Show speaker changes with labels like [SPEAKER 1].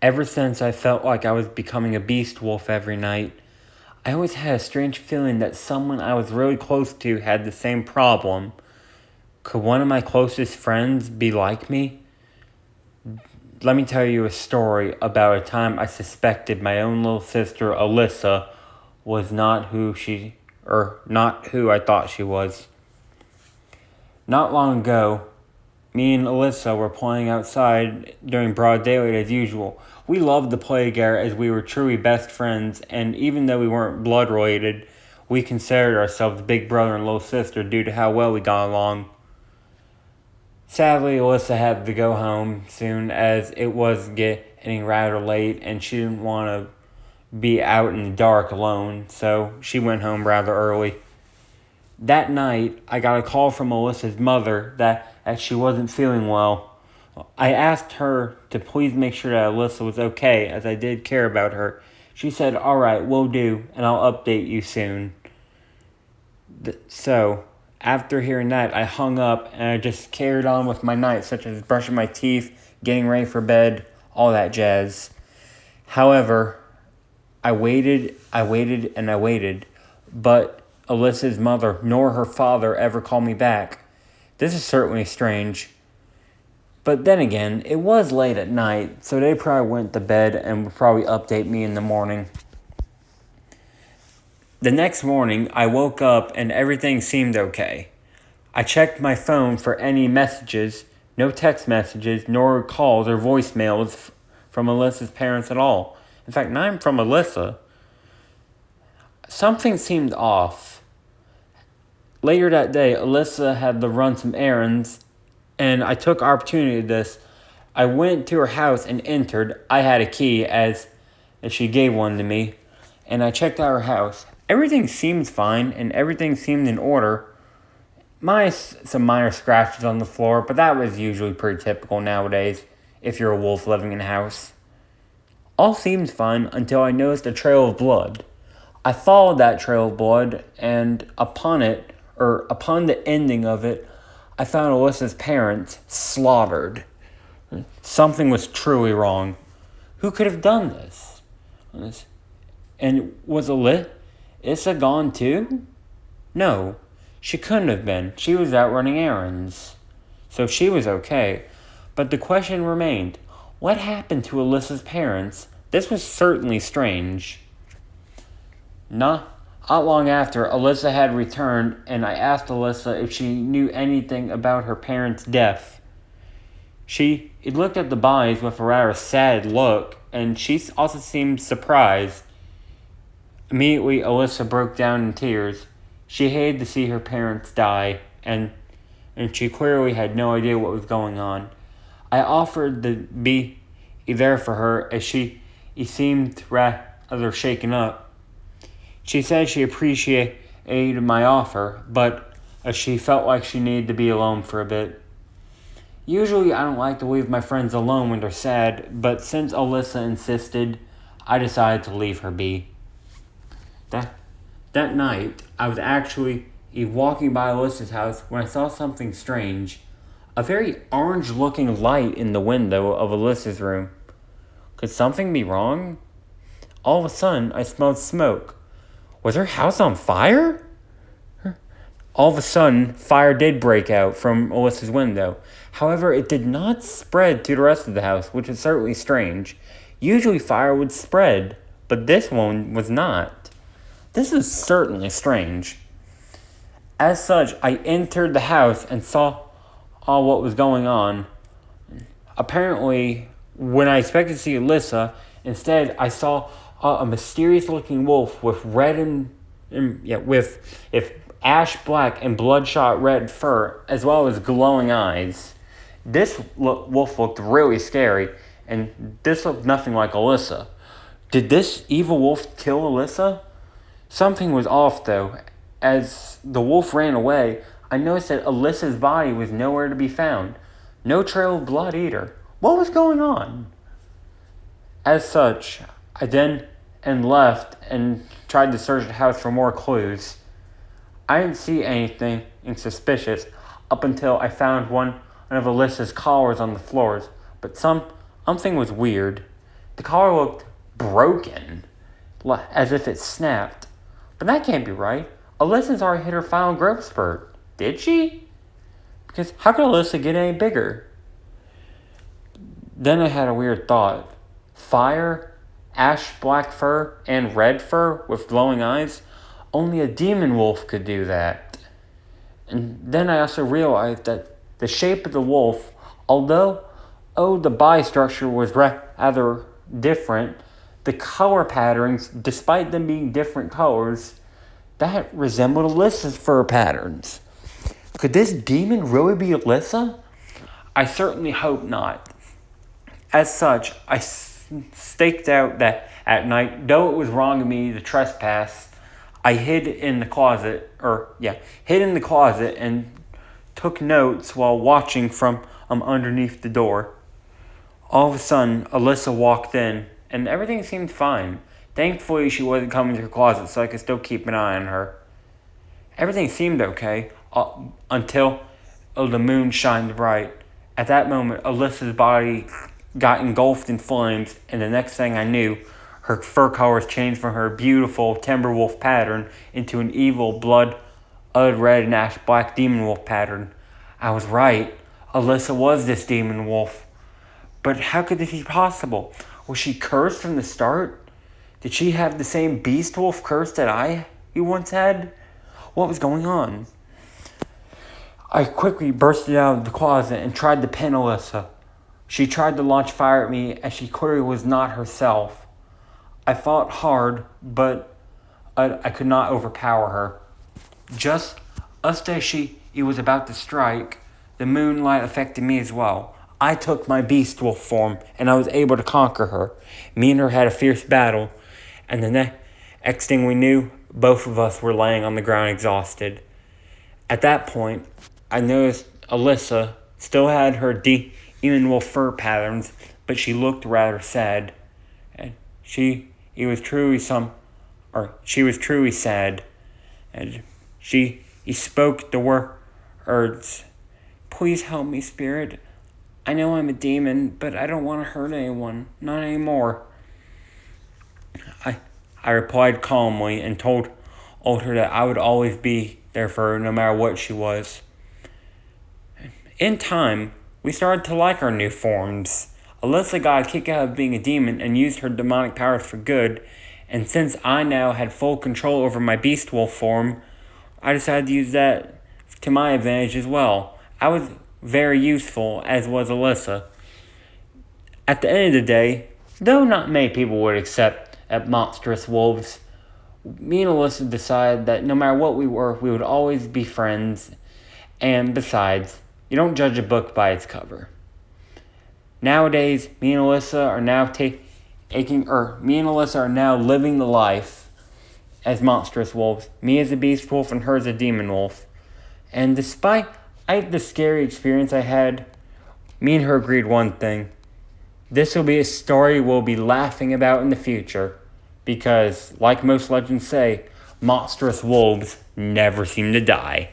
[SPEAKER 1] Ever since I felt like I was becoming a beast wolf every night, I always had a strange feeling that someone I was really close to had the same problem. Could one of my closest friends be like me? Let me tell you a story about a time I suspected my own little sister Alyssa was not who I thought she was. Not long ago, me and Alyssa were playing outside during broad daylight as usual. We loved to play together as we were truly best friends, and even though we weren't blood related, we considered ourselves big brother and little sister due to how well we got along. Sadly, Alyssa had to go home soon as it was getting rather late and she didn't want to be out in the dark alone, so she went home rather early. That night, I got a call from Alyssa's mother that she wasn't feeling well. I asked her to please make sure that Alyssa was okay, as I did care about her. She said, "Alright, will do, and I'll update you soon." So, after hearing that, I hung up and I just carried on with my night, such as brushing my teeth, getting ready for bed, all that jazz. However, I waited, and I waited, but Alyssa's mother nor her father ever called me back. This is certainly strange. But then again, it was late at night, so they probably went to bed and would probably update me in the morning. The next morning, I woke up and everything seemed okay. I checked my phone for any messages, no text messages, nor calls or voicemails from Alyssa's parents at all. In fact, not even from Alyssa. Something seemed off. Later that day, Alyssa had to run some errands, and I took opportunity of this. I went to her house and entered. I had a key as she gave one to me, and I checked out her house. Everything seemed fine, and everything seemed in order. Minus some minor scratches on the floor, but that was usually pretty typical nowadays if you're a wolf living in a house. All seemed fine until I noticed a trail of blood. I followed that trail of blood, and upon the ending of it, I found Alyssa's parents slaughtered. Something was truly wrong. Who could have done this? And was Alyssa gone too? No, she couldn't have been. She was out running errands. So she was okay. But the question remained, what happened to Alyssa's parents? This was certainly strange. Not long after, Alyssa had returned, and I asked Alyssa if she knew anything about her parents' death. She looked at the bodies with a rather sad look, and she also seemed surprised. Immediately, Alyssa broke down in tears. She hated to see her parents die, and she clearly had no idea what was going on. I offered to be there for her as she seemed rather shaken up. She said she appreciated my offer, but she felt like she needed to be alone for a bit. Usually I don't like to leave my friends alone when they're sad, but since Alyssa insisted, I decided to leave her be. That night, I was actually walking by Alyssa's house when I saw something strange. A very orange-looking light in the window of Alyssa's room. Could something be wrong? All of a sudden, I smelled smoke. Was her house on fire? All of a sudden, fire did break out from Alyssa's window. However, it did not spread to the rest of the house, which is certainly strange. Usually fire would spread, but this one was not. This is certainly strange. As such, I entered the house and saw what was going on. Apparently, when I expected to see Alyssa, instead I saw a mysterious-looking wolf with with ash black and bloodshot red fur, as well as glowing eyes. This wolf looked really scary, and this looked nothing like Alyssa. Did this evil wolf kill Alyssa? Something was off, though. As the wolf ran away, I noticed that Alyssa's body was nowhere to be found. No trail of blood either. What was going on? As such, I then left and tried to search the house for more clues. I didn't see anything suspicious up until I found one of Alyssa's collars on the floors, but something was weird. The collar looked broken, as if it snapped. But that can't be right. Alyssa's already hit her final growth spurt. Did she? Because how could Alyssa get any bigger? Then I had a weird thought. Fire, ash black fur, and red fur with glowing eyes? Only a demon wolf could do that. And then I also realized that the shape of the wolf, although the body structure was rather different, the color patterns, despite them being different colors, that resembled Alyssa's fur patterns. Could this demon really be Alyssa? I certainly hope not. As such, I staked out that at night, though it was wrong of me to trespass, I hid in the closet and took notes while watching from underneath the door. All of a sudden, Alyssa walked in, and everything seemed fine. Thankfully, she wasn't coming to her closet, so I could still keep an eye on her. Everything seemed okay, until the moon shined bright. At that moment, Alyssa's body got engulfed in flames, and the next thing I knew, her fur colors changed from her beautiful timber wolf pattern into an evil blood red and ash black demon wolf pattern. I was right. Alyssa was this demon wolf. But how could this be possible? Was she cursed from the start? Did she have the same beast wolf curse that you once had? What was going on? I quickly bursted out of the closet and tried to pin Alyssa. She tried to launch fire at me, and she clearly was not herself. I fought hard, but I could not overpower her. Just as she was about to strike, the moonlight affected me as well. I took my beast wolf form, and I was able to conquer her. Me and her had a fierce battle, and the next thing we knew, both of us were laying on the ground exhausted. At that point, I noticed Alyssa still had her demon wolf fur patterns, but she looked rather sad. And she was truly sad. And she spoke the words, "Please help me, spirit. I know I'm a demon, but I don't want to hurt anyone. Not anymore." I replied calmly and told her that I would always be there for her no matter what she was. In time, we started to like our new forms. Alyssa got a kick out of being a demon and used her demonic powers for good, and since I now had full control over my beast wolf form, I decided to use that to my advantage as well. I was very useful, as was Alyssa. At the end of the day, though not many people would accept monstrous wolves, me and Alyssa decided that no matter what we were, we would always be friends. And besides, you don't judge a book by its cover. Nowadays, me and Alyssa are now living the life as monstrous wolves. Me as a beast wolf and her as a demon wolf. And despite the scary experience I had, me and her agreed one thing. This will be a story we'll be laughing about in the future. Because, like most legends say, monstrous wolves never seem to die.